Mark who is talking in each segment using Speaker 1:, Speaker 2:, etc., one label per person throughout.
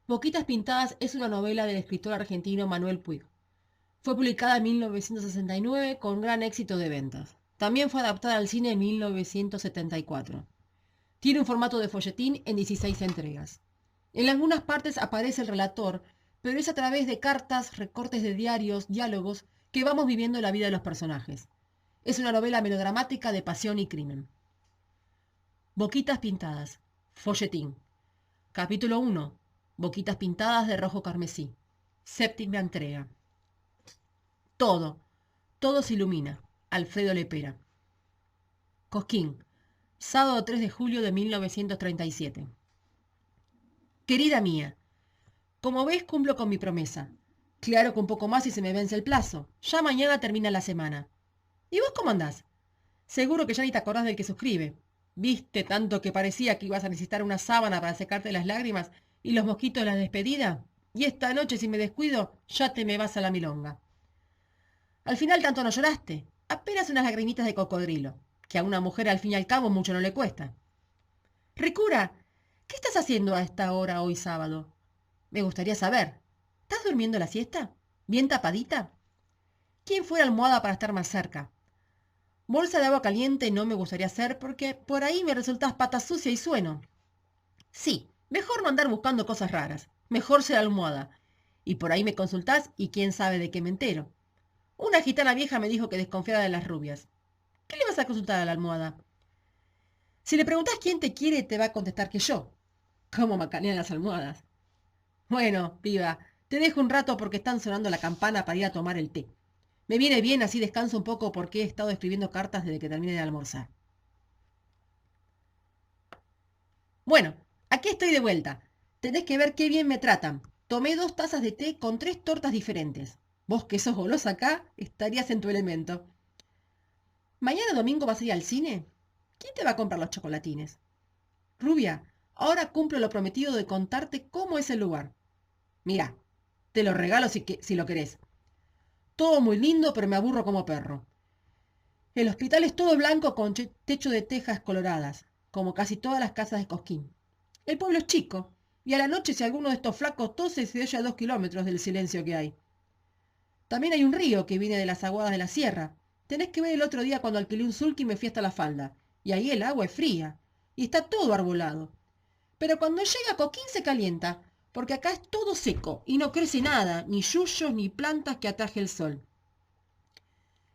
Speaker 1: Boquitas Pintadas es una novela del escritor argentino Manuel Puig. Fue publicada en 1969 con gran éxito de ventas. También fue adaptada al cine en 1974. Tiene un formato de folletín en 16 entregas. En algunas partes aparece el relator, pero es a través de cartas, recortes de diarios, diálogos, que vamos viviendo la vida de los personajes. Es una novela melodramática de pasión y crimen. Boquitas Pintadas. Folletín. Capítulo 1. Boquitas Pintadas de rojo carmesí. Séptima entrega. Todo, todo se ilumina. Alfredo Lepera. Cosquín, sábado 3 de julio de 1937. Querida mía, como ves cumplo con mi promesa. Claro que un poco más y se me vence el plazo. Ya mañana termina la semana. ¿Y vos cómo andás? Seguro que ya ni te acordás del que suscribe. ¿Viste tanto que parecía que ibas a necesitar una sábana para secarte las lágrimas y los mosquitos de la despedida? Y esta noche, si me descuido, ya te me vas a la milonga. Al final tanto no lloraste, apenas unas lagrimitas de cocodrilo, que a una mujer al fin y al cabo mucho no le cuesta. Ricura, ¿qué estás haciendo a esta hora hoy sábado? Me gustaría saber. ¿Estás durmiendo la siesta? ¿Bien tapadita? ¿Quién fuera almohada para estar más cerca? Bolsa de agua caliente no me gustaría hacer porque por ahí me resultás pata sucia y sueno. Sí, mejor no andar buscando cosas raras. Mejor ser almohada. Y por ahí me consultás y quién sabe de qué me entero. Una gitana vieja me dijo que desconfiara de las rubias. ¿Qué le vas a consultar a la almohada? Si le preguntás quién te quiere, te va a contestar que yo. ¿Cómo macanean las almohadas? Bueno, piba, te dejo un rato porque están sonando la campana para ir a tomar el té. Me viene bien, así descanso un poco porque he estado escribiendo cartas desde que terminé de almorzar. Bueno, aquí estoy de vuelta. Tenés que ver qué bien me tratan. Tomé 2 tazas de té con 3 tortas diferentes. Vos que sos golosa acá, estarías en tu elemento. ¿Mañana domingo vas a ir al cine? ¿Quién te va a comprar los chocolatines? Rubia, ahora cumplo lo prometido de contarte cómo es el lugar. Mira, te lo regalo si lo querés. Todo muy lindo, pero me aburro como perro. El hospital es todo blanco con techo de tejas coloradas, como casi todas las casas de Cosquín. El pueblo es chico, y a la noche si alguno de estos flacos tose se oye a 2 kilómetros del silencio que hay. También hay un río que viene de las aguadas de la sierra. Tenés que ver el otro día cuando alquilé un sulky y me fui hasta la falda, y ahí el agua es fría, y está todo arbolado. Pero cuando llega Coquín se calienta, porque acá es todo seco y no crece nada, ni yuyos ni plantas que ataje el sol.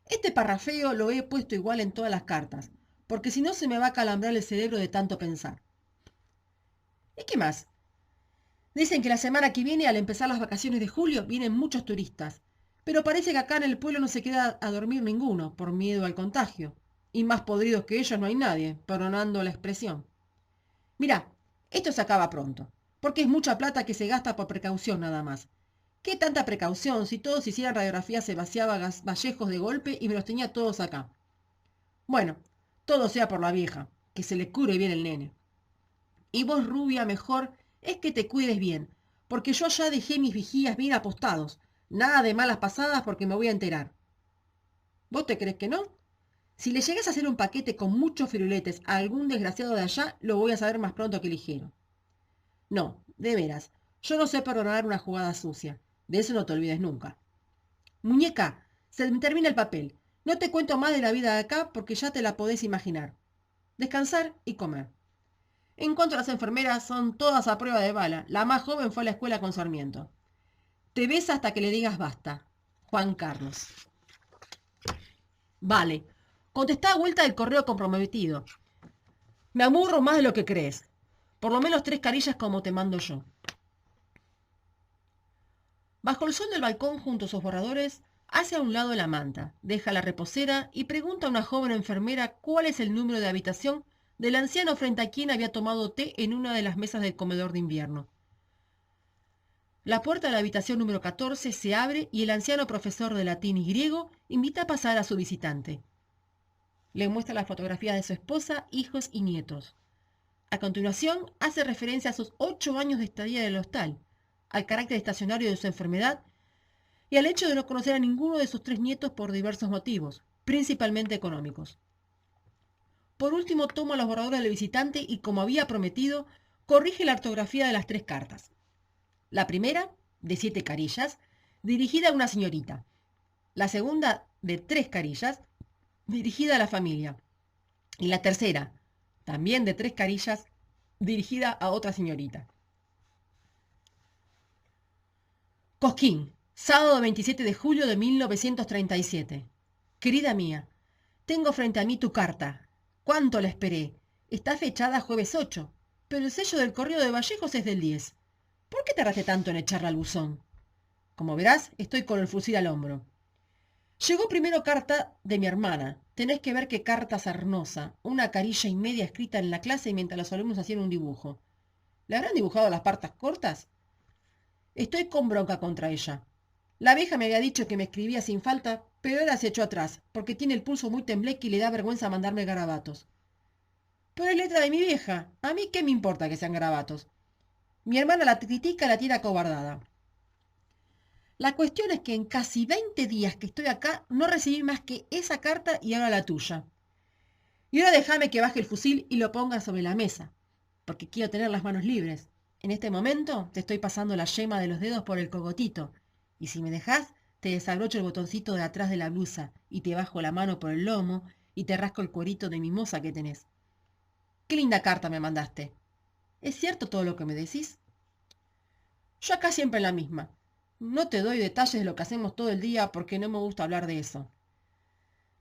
Speaker 1: Este parrafeo lo he puesto igual en todas las cartas, porque si no se me va a calambrar el cerebro de tanto pensar. ¿Y qué más? Dicen que la semana que viene, al empezar las vacaciones de julio, vienen muchos turistas, pero parece que acá en el pueblo no se queda a dormir ninguno, por miedo al contagio. Y más podridos que ellos no hay nadie, perdonando la expresión. Mirá, esto se acaba pronto, porque es mucha plata que se gasta por precaución nada más. ¿Qué tanta precaución? Si todos hicieran radiografía se vaciaba Vallejos de golpe y me los tenía todos acá. Bueno, todo sea por la vieja, que se le cure bien el nene. Y vos, rubia, mejor es que te cuides bien, porque yo ya dejé mis vigías bien apostados. Nada de malas pasadas porque me voy a enterar. ¿Vos te crees que no? Si le llegas a hacer un paquete con muchos firuletes a algún desgraciado de allá, lo voy a saber más pronto que ligero. No, de veras, yo no sé perdonar una jugada sucia. De eso no te olvides nunca. Muñeca, se me termina el papel. No te cuento más de la vida de acá porque ya te la podés imaginar. Descansar y comer. En cuanto a las enfermeras, son todas a prueba de bala. La más joven fue a la escuela con Sarmiento. Te ves hasta que le digas basta. Juan Carlos. Vale. Contestá a vuelta el correo comprometido. Me aburro más de lo que crees. Por lo menos 3 carillas como te mando yo. Bajo el sol del balcón, junto a sus borradores, hace a un lado la manta, deja la reposera y pregunta a una joven enfermera cuál es el número de habitación del anciano frente a quien había tomado té en una de las mesas del comedor de invierno. La puerta de la habitación número 14 se abre y el anciano profesor de latín y griego invita a pasar a su visitante. Le muestra la fotografía de su esposa, hijos y nietos. A continuación, hace referencia a sus 8 años de estadía en el hostal, al carácter estacionario de su enfermedad y al hecho de no conocer a ninguno de sus 3 nietos por diversos motivos, principalmente económicos. Por último, toma los borradores del visitante y, como había prometido, corrige la ortografía de las 3 cartas. La primera, de 7 carillas, dirigida a una señorita. La segunda, de 3 carillas, dirigida a la familia. Y la tercera, también de 3 carillas, dirigida a otra señorita. Cosquín, sábado 27 de julio de 1937. Querida mía, tengo frente a mí tu carta. ¿Cuánto la esperé? Está fechada jueves 8, pero el sello del correo de Vallejos es del 10. ¿Por qué tardaste tanto en echarla al buzón? Como verás, estoy con el fusil al hombro. Llegó primero carta de mi hermana. Tenés que ver qué carta sarnosa. Una carilla y media escrita en la clase mientras los alumnos hacían un dibujo. ¿Le habrán dibujado las partes cortas? Estoy con bronca contra ella. La vieja me había dicho que me escribía sin falta, pero ahora se echó atrás, porque tiene el pulso muy tembleque y le da vergüenza mandarme garabatos. Pero es letra de mi vieja. ¿A mí qué me importa que sean garabatos? Mi hermana la critica y la tira acobardada. La cuestión es que en casi 20 días que estoy acá no recibí más que esa carta y ahora la tuya. Y ahora déjame que baje el fusil y lo ponga sobre la mesa, porque quiero tener las manos libres. En este momento te estoy pasando la yema de los dedos por el cogotito, y si me dejas, te desabrocho el botoncito de atrás de la blusa, y te bajo la mano por el lomo, y te rasco el cuerito de mimosa que tenés. Qué linda carta me mandaste. ¿Es cierto todo lo que me decís? Yo acá siempre la misma. No te doy detalles de lo que hacemos todo el día porque no me gusta hablar de eso.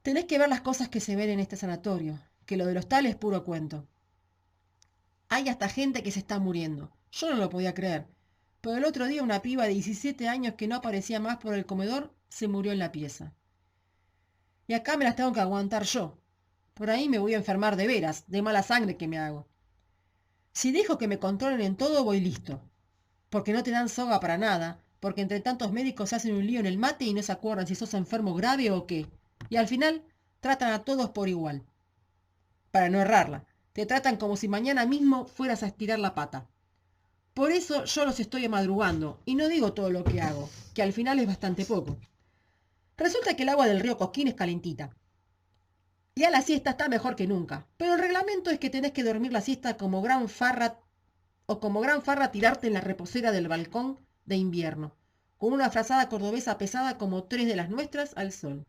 Speaker 1: Tenés que ver las cosas que se ven en este sanatorio, que lo de los tales es puro cuento. Hay hasta gente que se está muriendo. Yo no lo podía creer. Pero el otro día una piba de 17 años que no aparecía más por el comedor se murió en la pieza. Y acá me las tengo que aguantar yo. Por ahí me voy a enfermar de veras, de mala sangre que me hago. Si dejo que me controlen en todo, voy listo. Porque no te dan soga para nada, porque entre tantos médicos se hacen un lío en el mate y no se acuerdan si sos enfermo grave o qué. Y al final tratan a todos por igual. Para no errarla, te tratan como si mañana mismo fueras a estirar la pata. Por eso yo los estoy amadrugando y no digo todo lo que hago, que al final es bastante poco. Resulta que el agua del río Cosquín es calentita. Y a la siesta está mejor que nunca. Pero el reglamento es que tenés que dormir la siesta como gran farra o como gran farra tirarte en la reposera del balcón de invierno, con una frazada cordobesa pesada como 3 de las nuestras al sol.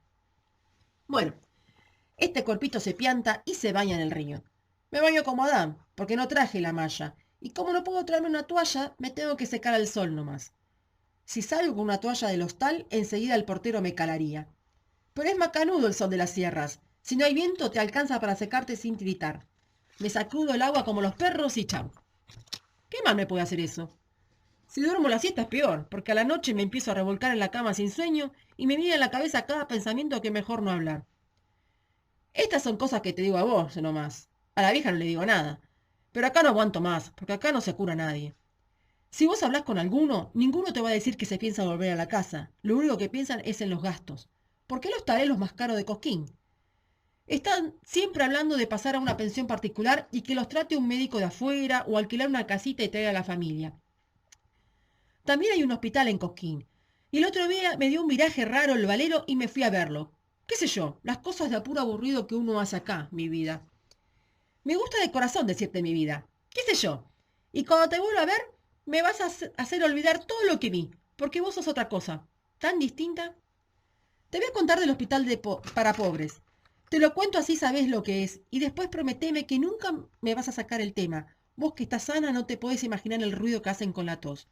Speaker 1: Bueno, este cuerpito se pianta y se baña en el río. Me baño como Adán, porque no traje la malla, y como no puedo traerme una toalla, me tengo que secar al sol nomás. Si salgo con una toalla del hostal, enseguida el portero me calaría. Pero es macanudo el sol de las sierras. Si no hay viento, te alcanza para secarte sin tiritar. Me sacudo el agua como los perros y chau. ¿Qué más me puede hacer eso? Si duermo la siesta es peor, porque a la noche me empiezo a revolcar en la cama sin sueño y me viene en la cabeza cada pensamiento que mejor no hablar. Estas son cosas que te digo a vos nomás. A la vieja no le digo nada. Pero acá no aguanto más, porque acá no se cura nadie. Si vos hablás con alguno, ninguno te va a decir que se piensa volver a la casa. Lo único que piensan es en los gastos. ¿Por qué los tarelos más caros de Cosquín? Están siempre hablando de pasar a una pensión particular y que los trate un médico de afuera o alquilar una casita y traer a la familia. También hay un hospital en Cosquín. Y el otro día me dio un viraje raro el valero y me fui a verlo. ¿Qué sé yo? Las cosas de apuro aburrido que uno hace acá, mi vida. Me gusta de corazón decirte mi vida. ¿Qué sé yo? Y cuando te vuelva a ver, me vas a hacer olvidar todo lo que vi, porque vos sos otra cosa, tan distinta. Te voy a contar del hospital para pobres. Te lo cuento así sabés lo que es, y después prometeme que nunca me vas a sacar el tema. Vos que estás sana no te podés imaginar el ruido que hacen con la tos.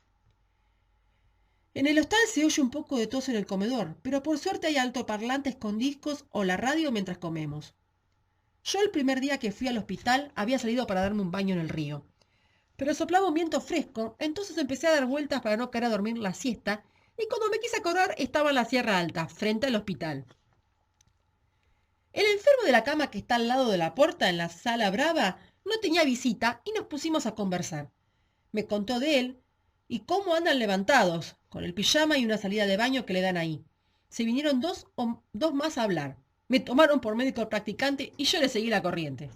Speaker 1: En el hostal se oye un poco de tos en el comedor, pero por suerte hay altoparlantes con discos o la radio mientras comemos. Yo el primer día que fui al hospital había salido para darme un baño en el río. Pero soplaba un viento fresco, entonces empecé a dar vueltas para no caer a dormir la siesta, y cuando me quise acordar estaba en la Sierra Alta, frente al hospital. El enfermo de la cama que está al lado de la puerta en la sala brava no tenía visita y nos pusimos a conversar. Me contó de él y cómo andan levantados, con el pijama y una salida de baño que le dan ahí. Se vinieron dos más a hablar. Me tomaron por médico practicante y yo le seguí la corriente.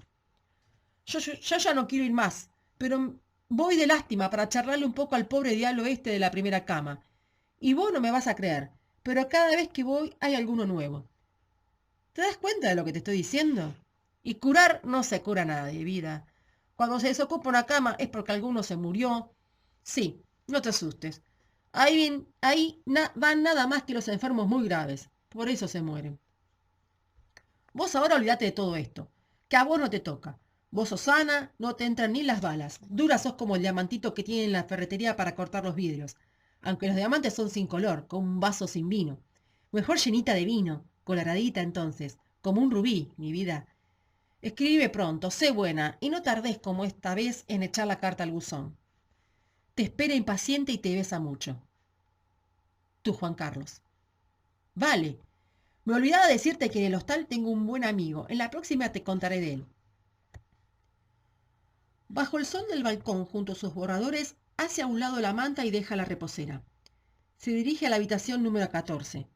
Speaker 1: Yo ya no quiero ir más, pero voy de lástima para charlarle un poco al pobre diablo este de la primera cama. Y vos no me vas a creer, pero cada vez que voy hay alguno nuevo. ¿Te das cuenta de lo que te estoy diciendo? Y curar no se cura a nadie, vida. Cuando se desocupa una cama es porque alguno se murió. Sí, No te asustes. Ahí van nada más que los enfermos muy graves. Por eso se mueren. Vos ahora olvídate de todo esto, que a vos no te toca. Vos sos sana, no te entran ni las balas. Dura sos como el diamantito que tiene en la ferretería para cortar los vidrios. Aunque los diamantes son sin color, con un vaso sin vino. Mejor llenita de vino, coloradita entonces, como un rubí, mi vida. Escribe pronto, sé buena, y no tardes como esta vez en echar la carta al buzón. Te espera impaciente y te besa mucho. Tú, Juan Carlos. Vale. Me olvidaba decirte que en el hostal tengo un buen amigo. En la próxima te contaré de él. Bajo el sol del balcón, junto a sus borradores, hace a un lado la manta y deja la reposera. Se dirige a la habitación número 14.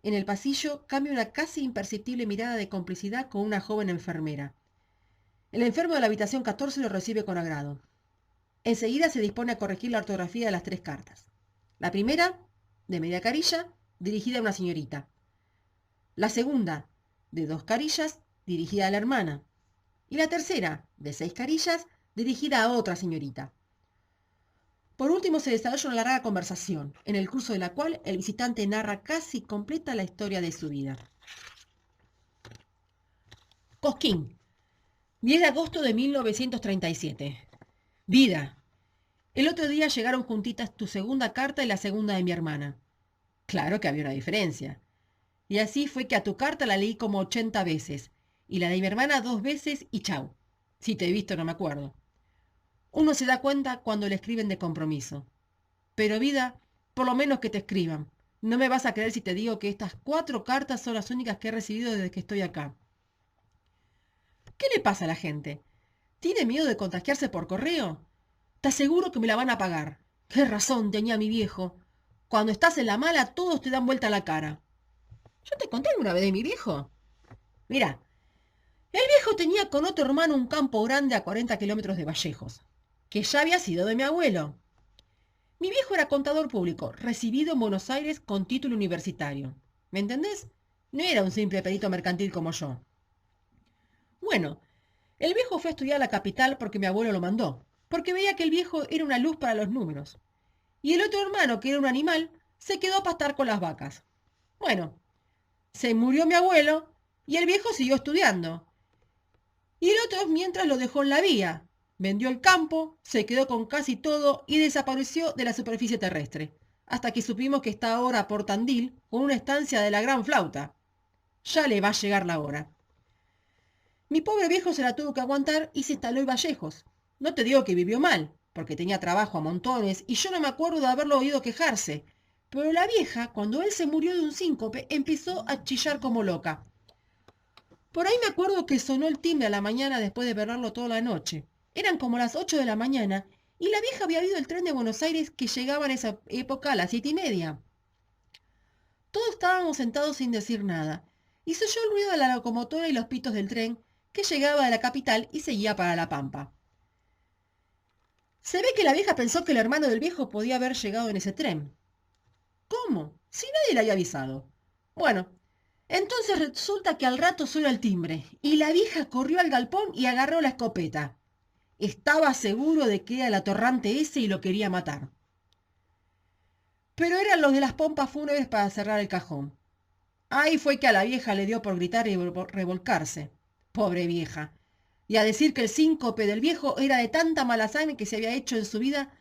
Speaker 1: En el pasillo cambia una casi imperceptible mirada de complicidad con una joven enfermera. El enfermo de la habitación 14 lo recibe con agrado. Enseguida se dispone a corregir la ortografía de las 3 cartas. La primera, de media carilla, dirigida a una señorita. La segunda, de 2 carillas, dirigida a la hermana. Y la tercera, de 6 carillas, dirigida a otra señorita. Por último se desarrolla una larga conversación, en el curso de la cual el visitante narra casi completa la historia de su vida. Cosquín, 10 de agosto de 1937. Vida. El otro día llegaron juntitas tu segunda carta y la segunda de mi hermana. Claro que había una diferencia. Y así fue que a tu carta la leí como 80 veces, y la de mi hermana 2 veces y chau. Si te he visto no me acuerdo. Uno se da cuenta cuando le escriben de compromiso. Pero vida, por lo menos que te escriban. No me vas a creer si te digo que estas 4 cartas son las únicas que he recibido desde que estoy acá. ¿Qué le pasa a la gente? ¿Tiene miedo de contagiarse por correo? Te aseguro que me la van a pagar. Qué razón tenía mi viejo. Cuando estás en la mala, todos te dan vuelta la cara. ¿Yo te conté alguna vez de mi viejo? Mira, el viejo tenía con otro hermano un campo grande a 40 kilómetros de Vallejos, que ya había sido de mi abuelo. Mi viejo era contador público, recibido en Buenos Aires con título universitario. ¿Me entendés? No era un simple perito mercantil como yo. Bueno, el viejo fue a estudiar a la capital porque mi abuelo lo mandó, porque veía que el viejo era una luz para los números. Y el otro hermano, que era un animal, se quedó a pastar con las vacas. Bueno, se murió mi abuelo y el viejo siguió estudiando. Y el otro mientras lo dejó en la vía. Vendió el campo, se quedó con casi todo y desapareció de la superficie terrestre, hasta que supimos que está ahora por Tandil con una estancia de la gran flauta. Ya le va a llegar la hora. Mi pobre viejo se la tuvo que aguantar y se instaló en Vallejos. No te digo que vivió mal, porque tenía trabajo a montones y yo no me acuerdo de haberlo oído quejarse. Pero la vieja, cuando él se murió de un síncope, empezó a chillar como loca. Por ahí me acuerdo que sonó el timbre a la mañana después de velarlo toda la noche. Eran como las 8 de la mañana y la vieja había oído el tren de Buenos Aires que llegaba en esa época a las 7:30. Todos estábamos sentados sin decir nada, y se oyó el ruido de la locomotora y los pitos del tren que llegaba de la capital y seguía para La Pampa. Se ve que la vieja pensó que el hermano del viejo podía haber llegado en ese tren. ¿Cómo? Si nadie le había avisado. Bueno, entonces resulta que al rato suena el timbre, y la vieja corrió al galpón y agarró la escopeta. Estaba seguro de que era el atorrante ese y lo quería matar. Pero eran los de las pompas fúnebres para cerrar el cajón. Ahí fue que a la vieja le dio por gritar y revolcarse. Pobre vieja. Y a decir que el síncope del viejo era de tanta mala sangre que se había hecho en su vida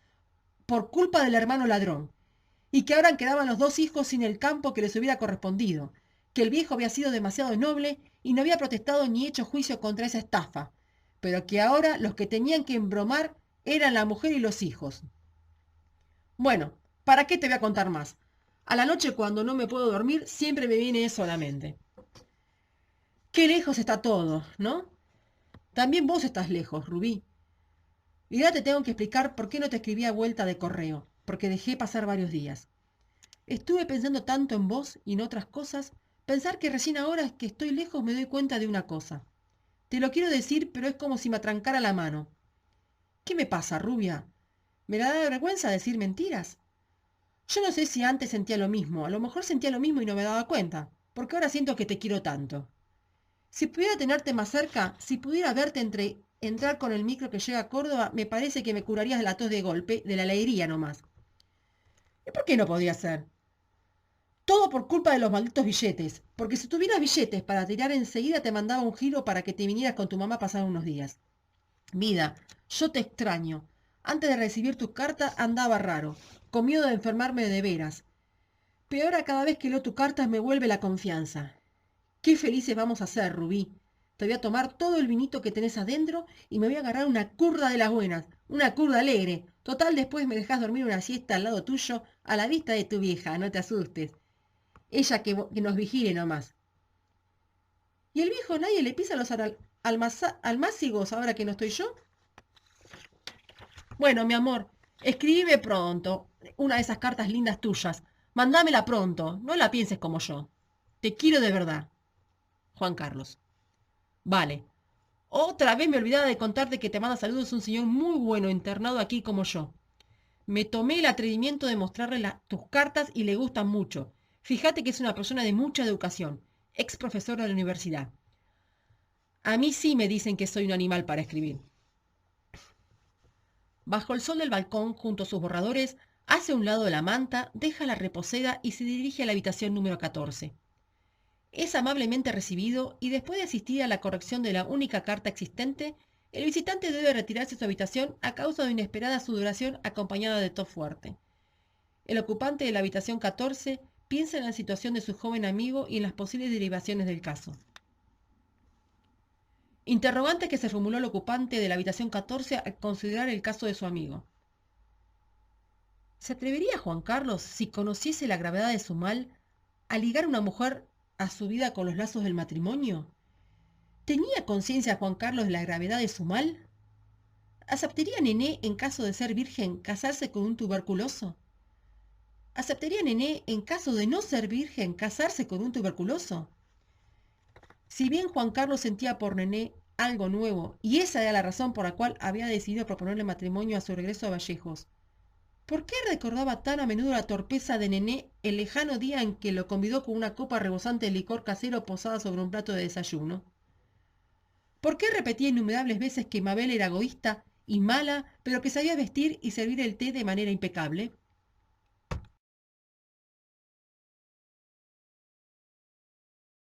Speaker 1: por culpa del hermano ladrón, y que ahora quedaban los 2 hijos sin el campo que les hubiera correspondido, que el viejo había sido demasiado noble y no había protestado ni hecho juicio contra esa estafa, pero que ahora los que tenían que embromar eran la mujer y los hijos. Bueno, ¿para qué te voy a contar más? A la noche cuando no me puedo dormir siempre me viene eso a la mente. Qué lejos está todo, ¿no? También vos estás lejos, Rubí. Y ahora te tengo que explicar por qué no te escribí a vuelta de correo, porque dejé pasar varios días. Estuve pensando tanto en vos y en otras cosas, pensar que recién ahora que estoy lejos me doy cuenta de una cosa. Te lo quiero decir, pero es como si me atrancara la mano. ¿Qué me pasa, rubia? ¿Me da vergüenza decir mentiras? Yo no sé si antes sentía lo mismo, a lo mejor sentía lo mismo y no me daba cuenta, porque ahora siento que te quiero tanto. Si pudiera tenerte más cerca, si pudiera verte entrar con el micro que llega a Córdoba, me parece que me curarías de la tos de golpe, de la alegría nomás. ¿Y por qué no podía ser? Todo por culpa de los malditos billetes, porque si tuvieras billetes para tirar enseguida te mandaba un giro para que te vinieras con tu mamá a pasar unos días. Vida, yo te extraño. Antes de recibir tus cartas andaba raro, con miedo de enfermarme de veras. Pero ahora cada vez que leo tus cartas me vuelve la confianza. Qué felices vamos a ser, Rubí. Te voy a tomar todo el vinito que tenés adentro y me voy a agarrar una curda de las buenas, una curda alegre. Total, después me dejás dormir una siesta al lado tuyo, a la vista de tu vieja, no te asustes. Ella que nos vigile nomás. ¿Y el viejo nadie le pisa los almácigos ahora que no estoy yo? Bueno, mi amor, escribe pronto una de esas cartas lindas tuyas. Mándamela pronto, no la pienses como yo. Te quiero de verdad. Juan Carlos. Vale. Otra vez me olvidaba de contarte que te manda saludos un señor muy bueno internado aquí como yo. Me tomé el atrevimiento de mostrarle tus cartas y le gustan mucho. Fíjate que es una persona de mucha educación, ex profesor de la universidad. A mí sí me dicen que soy un animal para escribir. Bajo el sol del balcón, junto a sus borradores, hace un lado de la manta, deja la reposera y se dirige a la habitación número 14. Es amablemente recibido y después de asistir a la corrección de la única carta existente, el visitante debe retirarse a su habitación a causa de una inesperada sudoración acompañada de tos fuerte. El ocupante de la habitación 14 piensa en la situación de su joven amigo y en las posibles derivaciones del caso. Interrogante que se formuló el ocupante de la habitación 14 al considerar el caso de su amigo. ¿Se atrevería Juan Carlos, si conociese la gravedad de su mal, a ligar a una mujer a su vida con los lazos del matrimonio? ¿Tenía conciencia Juan Carlos de la gravedad de su mal? ¿Aceptaría Nené, en caso de ser virgen, casarse con un tuberculoso? ¿Aceptaría Nené, en caso de no ser virgen, casarse con un tuberculoso? Si bien Juan Carlos sentía por Nené algo nuevo, y esa era la razón por la cual había decidido proponerle matrimonio a su regreso a Vallejos, ¿por qué recordaba tan a menudo la torpeza de Nené el lejano día en que lo convidó con una copa rebosante de licor casero posada sobre un plato de desayuno? ¿Por qué repetía innumerables veces que Mabel era egoísta y mala, pero que sabía vestir y servir el té de manera impecable?